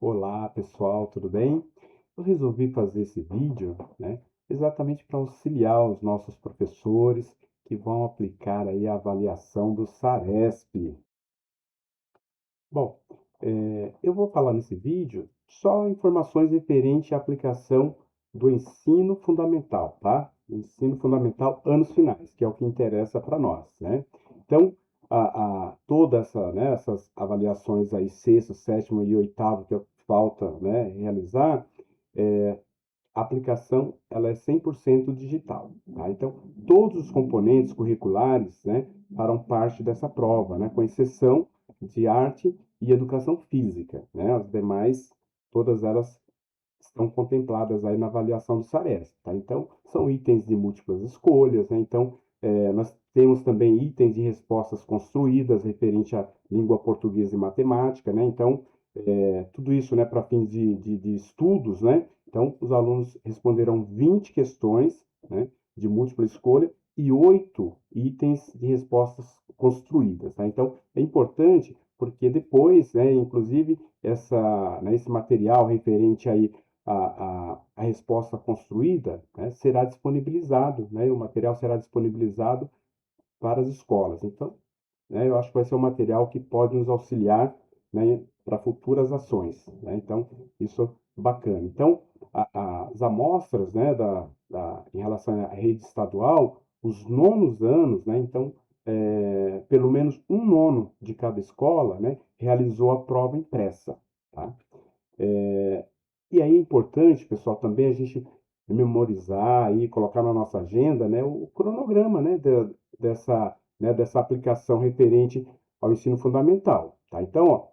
Olá, pessoal, tudo bem? Eu resolvi fazer esse vídeo, exatamente para auxiliar os nossos professores que vão aplicar aí a avaliação do SARESP. Bom, eu vou falar nesse vídeo só informações referentes à aplicação do ensino fundamental, tá? Ensino fundamental anos finais, que é o que interessa para nós, né? Então, toda essas avaliações aí, sexto, sétimo e oitavo, que falta, né, realizar, a aplicação ela é 100% digital, tá? Então, todos os componentes curriculares, né, farão parte dessa prova, né, com exceção de arte e educação física, né? As demais, todas elas estão contempladas aí na avaliação do SARESP, tá? Então, são itens de múltiplas escolhas, né? Então, nós temos também itens de respostas construídas referente à língua portuguesa e matemática, né? Então, tudo isso, né, para fins de estudos, né? Então, os alunos responderão 20 questões, né, de múltipla escolha e 8 itens de respostas construídas, tá? Então, é importante porque depois, né, inclusive, esse material referente aí a resposta construída, né, será disponibilizado, né, e o material será disponibilizado para as escolas. Então, né, eu acho que vai ser um material que pode nos auxiliar, né, para futuras ações, né? Então, isso é bacana. Então, as amostras, né, em relação à rede estadual, os nonos anos, né, então, pelo menos um nono de cada escola, né, realizou a prova impressa, tá? E aí é importante, pessoal, também a gente memorizar e colocar na nossa agenda, né, o cronograma, né, dessa aplicação referente ao ensino fundamental, tá? Então, ó,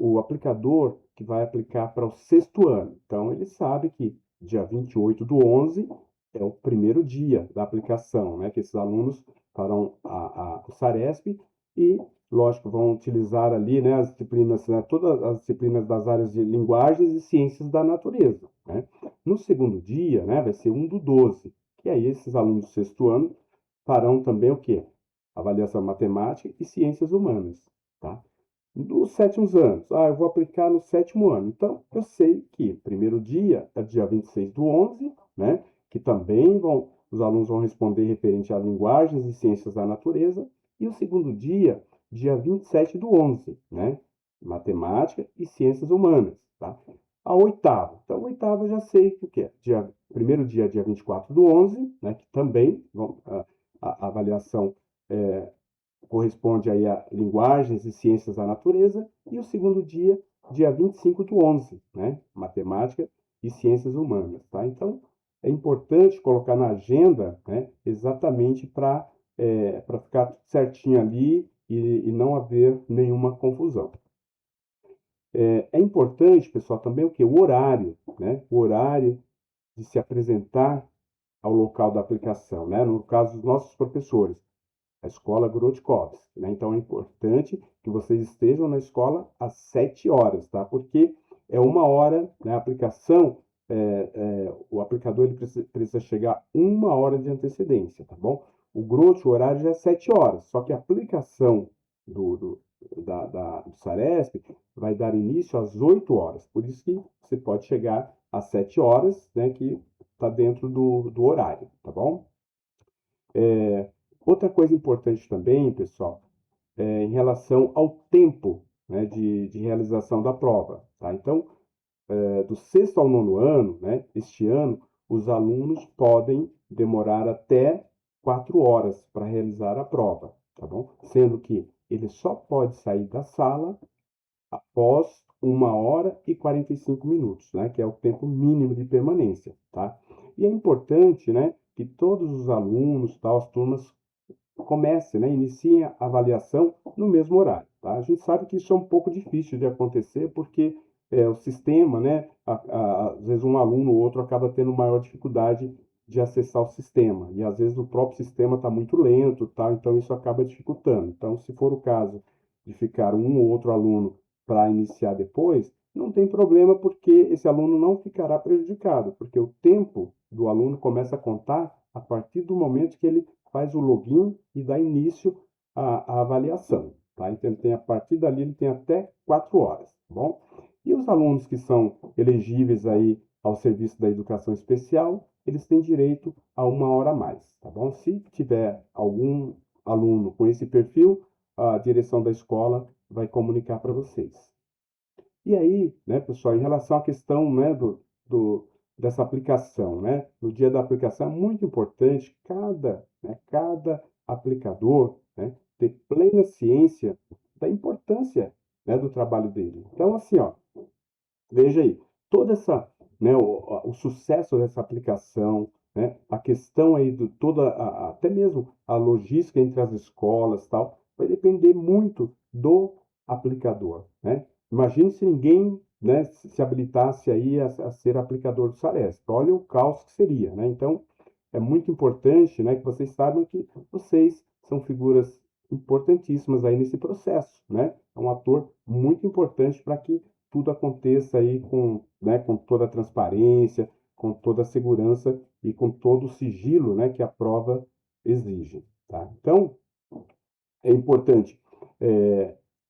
o aplicador que vai aplicar para o sexto ano. Então, ele sabe que dia 28/11 é o primeiro dia da aplicação, né? Que esses alunos farão o SARESP e, lógico, vão utilizar ali, né, as disciplinas, né, todas as disciplinas das áreas de linguagens e ciências da natureza, né? No segundo dia, né, vai ser 1/12, que aí esses alunos do sexto ano farão também o quê? Avaliação matemática e ciências humanas, tá? Dos sétimos anos. Eu vou aplicar no sétimo ano. Então, eu sei que primeiro dia é dia 26/11, né? Que também os alunos vão responder referente a linguagens e ciências da natureza. E o segundo dia 27/11, né? Matemática e ciências humanas, tá? A oitava. Então, a oitava eu já sei que o que é. Primeiro dia 24/11, né? Que também a avaliação é, corresponde aí a linguagens e ciências da natureza, e o segundo dia 25/11, né? Matemática e ciências humanas, tá? Então, é importante colocar na agenda, né, exatamente para ficar tudo certinho ali e não haver nenhuma confusão. É importante, pessoal, também o que? O horário, né? O horário de se apresentar ao local da aplicação, né? No caso dos nossos professores a escola Grotkovski, né? Então é importante que vocês estejam na escola às 7 horas, tá? Porque é uma hora, né? A aplicação, o aplicador ele precisa chegar uma hora de antecedência, tá bom? O grosso, o horário já é 7 horas, só que a aplicação do, do, do SARESP vai dar início às 8 horas, por isso que você pode chegar às 7 horas, né? Que está dentro do horário, tá bom? Outra coisa importante também, pessoal, em relação ao tempo, né, de realização da prova, tá? Então, do sexto ao nono ano, né, este ano, os alunos podem demorar até 4 horas para realizar a prova, tá bom? Sendo que ele só pode sair da sala após 1 hora e 45 minutos, né, que é o tempo mínimo de permanência, tá? E é importante, né, que todos os alunos, tá, as turmas comece, né, inicie a avaliação no mesmo horário, tá? A gente sabe que isso é um pouco difícil de acontecer porque o sistema, né, às vezes um aluno ou outro acaba tendo maior dificuldade de acessar o sistema e às vezes o próprio sistema está muito lento, tá? Então isso acaba dificultando. Então, se for o caso de ficar um ou outro aluno para iniciar depois, não tem problema porque esse aluno não ficará prejudicado, porque o tempo do aluno começa a contar a partir do momento que ele faz o login e dá início à avaliação, tá? Então, ele tem, a partir dali, ele tem até 4 horas, tá bom? E os alunos que são elegíveis aí ao serviço da educação especial, eles têm direito a 1 hora a mais, tá bom? Se tiver algum aluno com esse perfil, a direção da escola vai comunicar para vocês. E aí, né, pessoal, em relação à questão, né, dessa aplicação, né, no dia da aplicação é muito importante cada aplicador, né, ter plena ciência da importância, né, do trabalho dele. Então, assim, ó, veja aí, toda essa, né, o sucesso dessa aplicação, né, a questão aí do toda até mesmo a logística entre as escolas, tal, vai depender muito do aplicador, né? Imagine se ninguém, né, se habilitasse aí a ser aplicador do Saresp. Olha o caos que seria, né? Então, é muito importante, né, que vocês saibam que vocês são figuras importantíssimas aí nesse processo, né? É um ator muito importante para que tudo aconteça aí com, né, com toda a transparência, com toda a segurança e com todo o sigilo, né, que a prova exige, tá? Então, é importante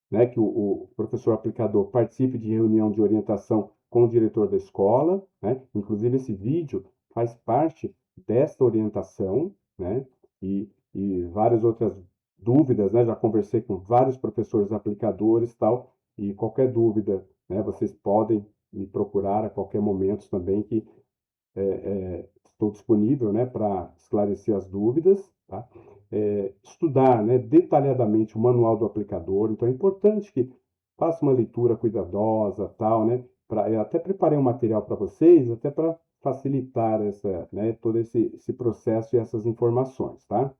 né, que o professor aplicador participe de reunião de orientação com o diretor da escola, né? Inclusive, esse vídeo faz parte desta orientação, né? E várias outras dúvidas, né? Já conversei com vários professores aplicadores, tal, e qualquer dúvida, né? Vocês podem me procurar a qualquer momento também, que estou disponível, né, para esclarecer as dúvidas, tá? Estudar, né, detalhadamente o manual do aplicador. Então é importante que faça uma leitura cuidadosa, tal, né? Eu até preparei um material para vocês, até para facilitar né, todo esse processo e essas informações, tá?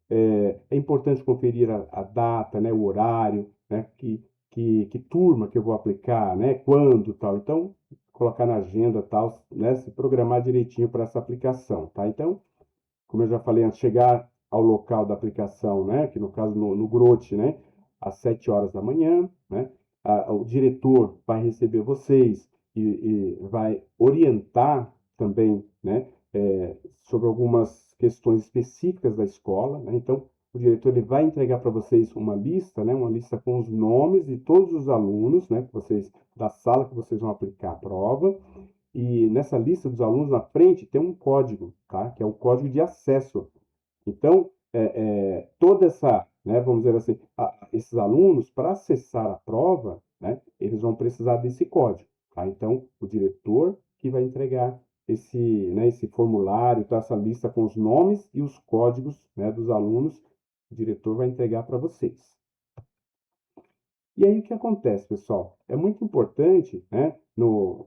É importante conferir a data, né, o horário, né, que turma que eu vou aplicar, né, quando, tal. Então, colocar na agenda, tal, né, se programar direitinho para essa aplicação, tá? Então, como eu já falei antes, chegar ao local da aplicação, né, que no caso no Grote, né, às 7 horas da manhã, né, o diretor vai receber vocês e vai orientar também, né, sobre algumas questões específicas da escola, né? Então, o diretor ele vai entregar para vocês uma lista, né, uma lista com os nomes de todos os alunos, né, que vocês da sala que vocês vão aplicar a prova. E nessa lista dos alunos, na frente, tem um código, tá? Que é o código de acesso. Então, toda essa, né, vamos dizer assim, esses alunos, para acessar a prova, né, eles vão precisar desse código, tá? Então, o diretor que vai entregar esse formulário, tá? Essa lista com os nomes e os códigos, né, dos alunos, o diretor vai entregar para vocês. E aí o que acontece, pessoal? É muito importante, né,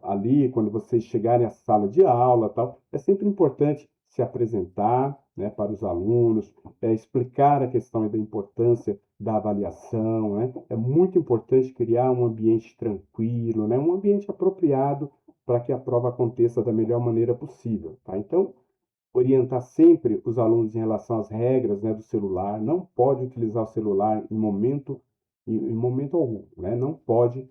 ali, quando vocês chegarem à sala de aula, tal, é sempre importante se apresentar, né, para os alunos, explicar a questão da importância da avaliação, né? É muito importante criar um ambiente tranquilo, né, um ambiente apropriado para que a prova aconteça da melhor maneira possível, tá? Então, orientar sempre os alunos em relação às regras, né, do celular. Não pode utilizar o celular em momento algum, né? Não pode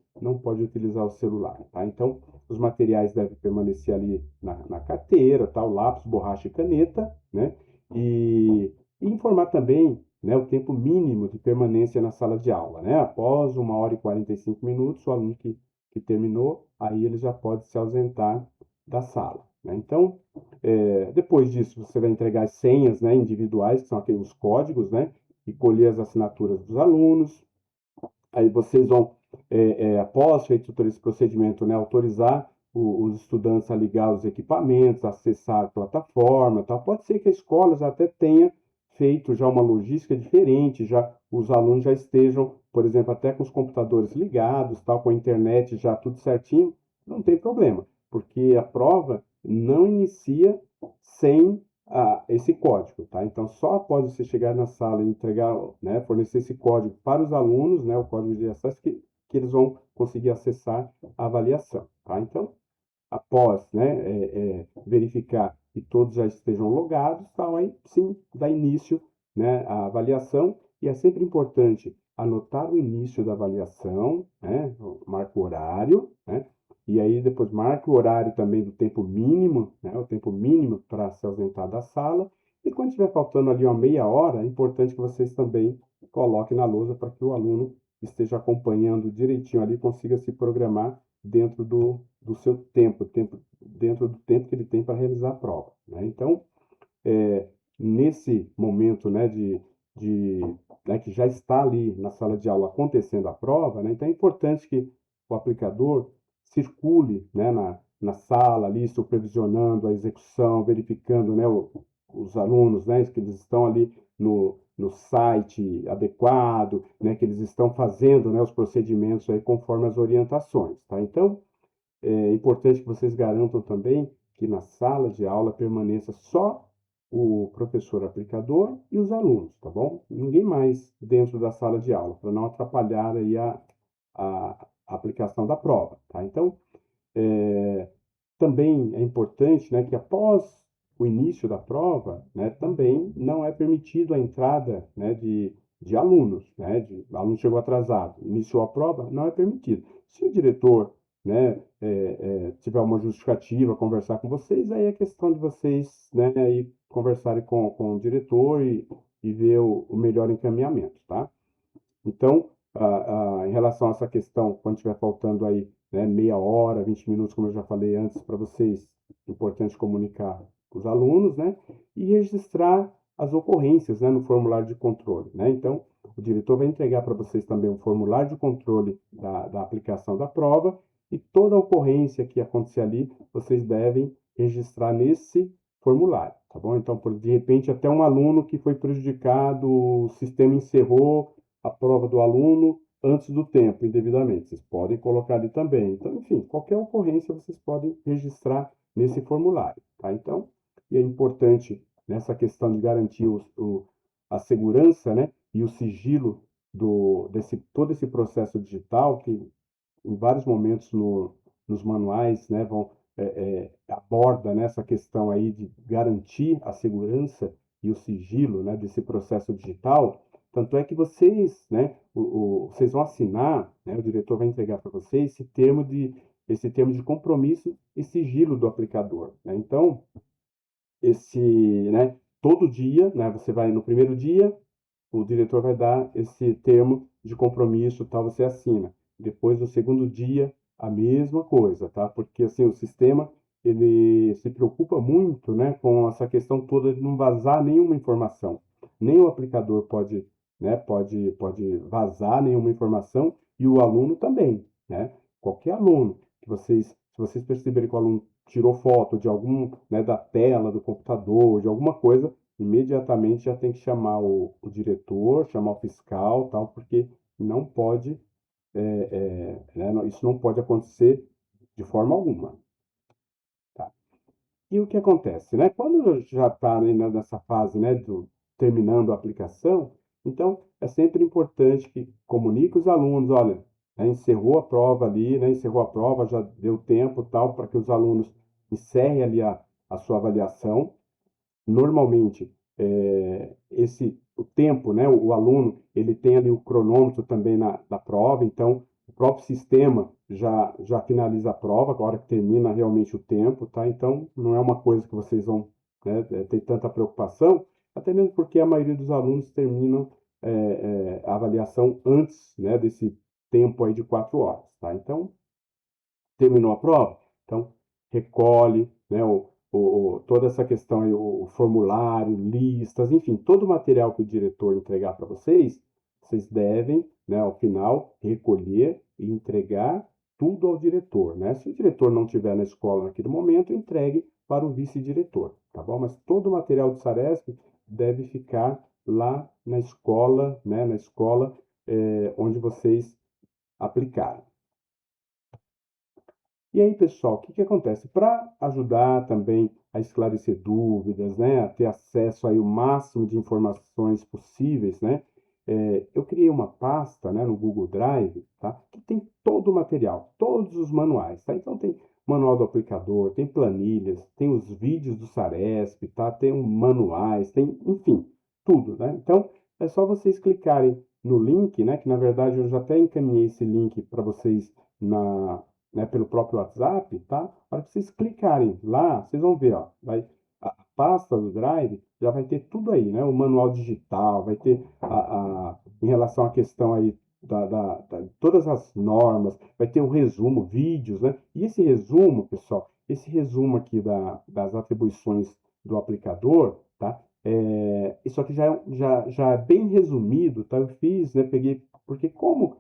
utilizar o celular, tá? Então, os materiais devem permanecer ali na carteira, tá? O lápis, borracha e caneta, né? E informar também, né, o tempo mínimo de permanência na sala de aula, né? Após 1 hora e 45 minutos, o aluno que terminou, aí ele já pode se ausentar da sala, né? Então, depois disso, você vai entregar as senhas, né, individuais, que são aqueles códigos, né, e colher as assinaturas dos alunos. Aí vocês vão, após feito todo esse procedimento, né, autorizar os estudantes a ligar os equipamentos, acessar a plataforma, tá? Pode ser que a escola já até tenha feito já uma logística diferente, já os alunos já estejam, por exemplo, até com os computadores ligados, tal, com a internet já tudo certinho, não tem problema, porque a prova não inicia sem esse código, tá? Então, só após você chegar na sala e entregar, né, fornecer esse código para os alunos, né, o código de acesso, que eles vão conseguir acessar a avaliação, tá? Então, após, né, verificar que todos já estejam logados, tal, aí sim dá início, né, à avaliação, e é sempre importante anotar o início da avaliação, né, marca o horário, né, e aí depois marca o horário também do tempo mínimo, né, o tempo mínimo para se ausentar da sala, e quando estiver faltando ali uma meia hora, é importante que vocês também coloquem na lousa para que o aluno esteja acompanhando direitinho ali, consiga se programar dentro do seu dentro do tempo que ele tem para realizar a prova, né? Então, nesse momento, né, de né, que já está ali na sala de aula acontecendo a prova, né? Então é importante que o aplicador circule, né, na sala ali, supervisionando a execução, verificando, né, os alunos, né, que eles estão ali no site adequado, né, que eles estão fazendo, né, os procedimentos aí conforme as orientações, tá? Então, é importante que vocês garantam também que na sala de aula permaneça só o professor aplicador e os alunos, tá bom? Ninguém mais dentro da sala de aula, para não atrapalhar aí a aplicação da prova, tá? Então, é, também é importante, né, que após o início da prova, né, também não é permitido a entrada, né, de alunos, né, de aluno chegou atrasado, iniciou a prova, não é permitido. Se o diretor, né, tiver uma justificativa, conversar com vocês, aí é questão de vocês, né, aí conversarem com o diretor e ver o melhor encaminhamento, tá? Então, em relação a essa questão, quando estiver faltando aí, né, meia hora, 20 minutos, como eu já falei antes para vocês, é importante comunicar com os alunos, né, e registrar as ocorrências, né, no formulário de controle, né? Então, o diretor vai entregar para vocês também um formulário de controle da aplicação da prova e toda ocorrência que acontecer ali, vocês devem registrar nesse formulário, tá bom? Então, de repente, até um aluno que foi prejudicado, o sistema encerrou a prova do aluno antes do tempo, indevidamente. Vocês podem colocar ali também. Então, enfim, qualquer ocorrência vocês podem registrar nesse formulário, tá? Então, e é importante nessa questão de garantir a segurança, né, e o sigilo todo esse processo digital, que em vários momentos nos manuais, né, aborda, né, essa questão aí de garantir a segurança e o sigilo, né, desse processo digital. Tanto é que vocês, né, vocês vão assinar, né, o diretor vai entregar para vocês esse termo de compromisso e sigilo do aplicador, né? Então, né, todo dia, né, você vai no primeiro dia, o diretor vai dar esse termo de compromisso, tal, você assina. Depois, no segundo dia, a mesma coisa, tá? Porque assim, o sistema ele se preocupa muito, né, com essa questão toda de não vazar nenhuma informação. Nem o aplicador pode, né, pode vazar nenhuma informação e o aluno também, né? Qualquer aluno se vocês perceberem que o aluno tirou foto de algum, né, da tela do computador, de alguma coisa, imediatamente já tem que chamar o diretor, chamar o fiscal, tal, porque não pode, isso não pode acontecer de forma alguma, tá? E o que acontece, né? Quando já está nessa fase, né, terminando a aplicação, então é sempre importante que comunique os alunos, olha, né, encerrou a prova ali, né, encerrou a prova, já deu tempo, tal, para que os alunos encerrem ali a sua avaliação. Normalmente, o tempo, né, o aluno, ele tem ali o cronômetro também na prova, então o próprio sistema já finaliza a prova, agora que termina realmente o tempo, tá? Então, não é uma coisa que vocês vão, né, ter tanta preocupação, até mesmo porque a maioria dos alunos terminam a avaliação antes, né, desse tempo aí de 4 horas, tá? Então, terminou a prova, então recolhe, né, toda essa questão aí, o formulário, listas, enfim, todo o material que o diretor entregar para vocês, vocês devem, né, ao final, recolher e entregar tudo ao diretor, né? Se o diretor não estiver na escola naquele momento, entregue para o vice-diretor, tá bom? Mas todo o material do Saresp deve ficar lá na escola, né, onde vocês aplicaram. E aí, pessoal, o que que acontece? Para ajudar também a esclarecer dúvidas, né, a ter acesso aí o máximo de informações possíveis, né, eu criei uma pasta, né, no Google Drive, tá, que tem todo o material, todos os manuais, tá? Então tem manual do aplicador, tem planilhas, tem os vídeos do Saresp, tá? Tem manuais, tem, enfim, tudo, né? Então é só vocês clicarem no link, né, que na verdade eu já até encaminhei esse link para vocês né, pelo próprio WhatsApp, tá? Para que vocês clicarem lá, vocês vão ver, ó, a pasta do Drive já vai ter tudo aí, né? O manual digital, vai ter em relação à questão aí todas as normas, vai ter um resumo, vídeos, né? E esse resumo, pessoal, esse resumo aqui das atribuições do aplicador, tá? Isso aqui já é bem resumido, tá? Eu fiz, né? Peguei, porque como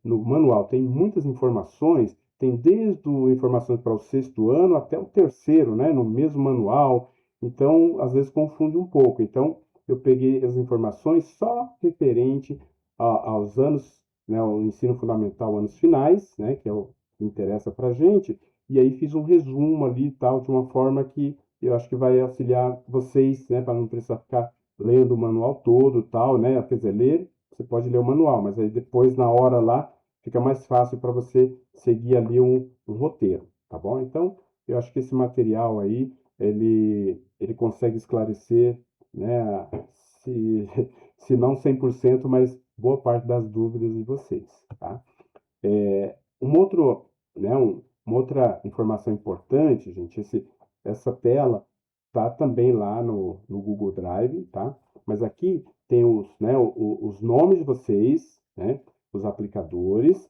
no manual tem muitas informações, tem desde informações para o sexto ano até o terceiro, né? No mesmo manual, então às vezes confunde um pouco. Então eu peguei as informações só referente aos anos, né? O ensino fundamental, anos finais, né? Que é o que interessa para a gente, e aí fiz um resumo ali e tal, de uma forma que eu acho que vai auxiliar vocês, né, para não precisar ficar lendo o manual todo, tal, né? Quer dizer, ler, você pode ler o manual, mas aí depois, na hora lá, fica mais fácil para você seguir ali um roteiro, tá bom? Então, eu acho que esse material aí, ele consegue esclarecer, né, se, se não 100%, mas boa parte das dúvidas de vocês, tá? Um outro, né, uma outra informação importante, gente, essa tela tá também lá no Google Drive, tá? Mas aqui tem os nomes de vocês, né, os aplicadores,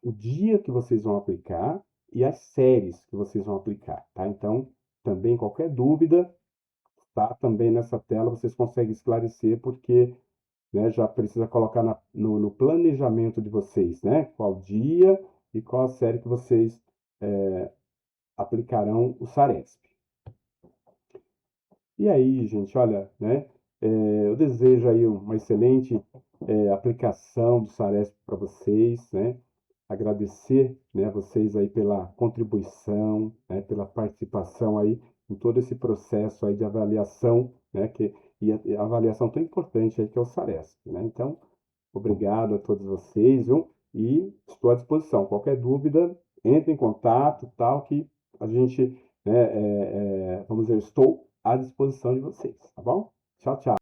o dia que vocês vão aplicar e as séries que vocês vão aplicar, tá? Então, também qualquer dúvida, tá também nessa tela, vocês conseguem esclarecer, porque, né, já precisa colocar no planejamento de vocês, né? Qual dia e qual a série que vocês aplicarão o SARESP. E aí, gente, olha, né? Eu desejo aí uma excelente aplicação do SARESP para vocês, né? Agradecer, né, a vocês aí pela contribuição, né, pela participação aí em todo esse processo aí de avaliação, né? E a avaliação tão importante aí que é o SARESP, né? Então, obrigado a todos vocês, viu? E estou à disposição. Qualquer dúvida, entre em contato, tal, que a gente, né, vamos dizer, estou à disposição de vocês, tá bom? Tchau, tchau.